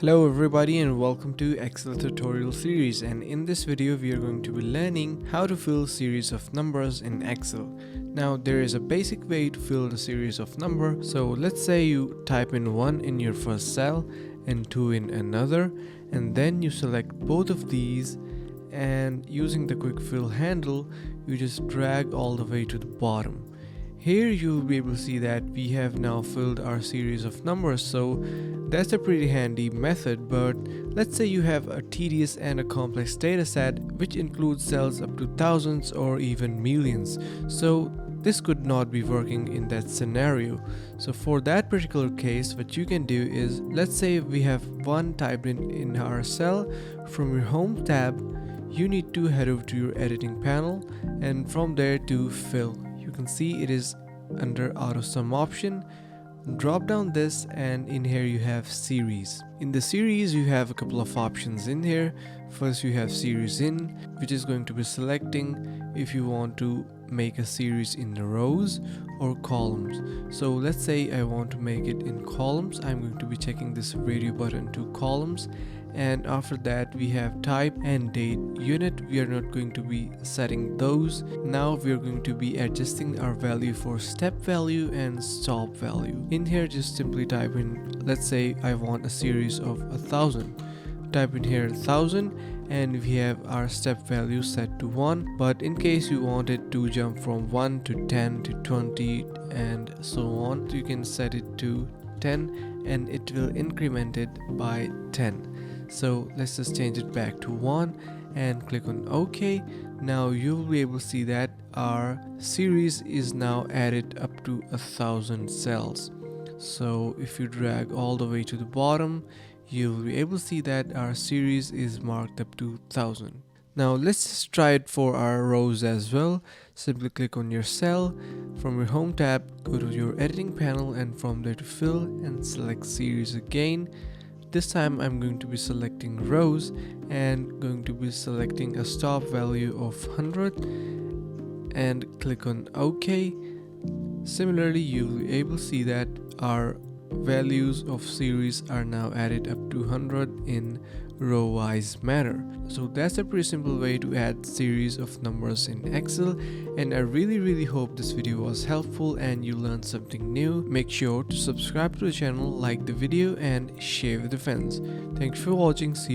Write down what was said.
Hello everybody and welcome to Excel tutorial series, and in this video we are going to be learning how to fill series of numbers in Excel. Now there is a basic way to fill the series of number. So let's say you type in 1 in your first cell and 2 in another, and then you select both of these, and using the quick fill handle you just drag all the way to the bottom. Here you will be able to see that we have now filled our series of numbers, so that's a pretty handy method. But let's say you have a tedious and a complex data set which includes cells up to thousands or even millions, so this could not be working in that scenario. So for that particular case, what you can do is, let's say we have 1 typed in our cell. From your home tab you need to head over to your editing panel, and from there to fill. You can see it is under auto sum option. Drop down this, and in here you have series. In the series you have a couple of options in here. First you have series in, which is going to be selecting if you want to make a series in the rows or columns. So let's say I want to make it in columns. I'm going to be checking this radio button to columns, and after that we have type and date unit. We are not going to be setting those. Now we are going to be adjusting our value for step value and stop value. In here just simply type in, let's say I want a series of 1,000. Type in here 1,000, and we have our step value set to 1, but in case you want it to jump from 1 to 10 to 20 and so on, you can set it to 10 and it will increment it by 10. So let's just change it back to 1 and click on OK. Now you will be able to see that our series is now added up to 1,000 cells. So if you drag all the way to the bottom, you will be able to see that our series is marked up to 1,000. Now let's just try it for our rows as well. Simply click on your cell. From your home tab, go to your editing panel, and from there to fill and select series again. This time I'm going to be selecting rows and going to be selecting a stop value of 100 and click on OK. Similarly, you will be able to see that our values of series are now added up to 100 in row wise manner. So that's a pretty simple way to add series of numbers in Excel, and I really hope this video was helpful and you learned something new. Make sure to subscribe to the channel, like the video and share with your friends. Thanks for watching. See you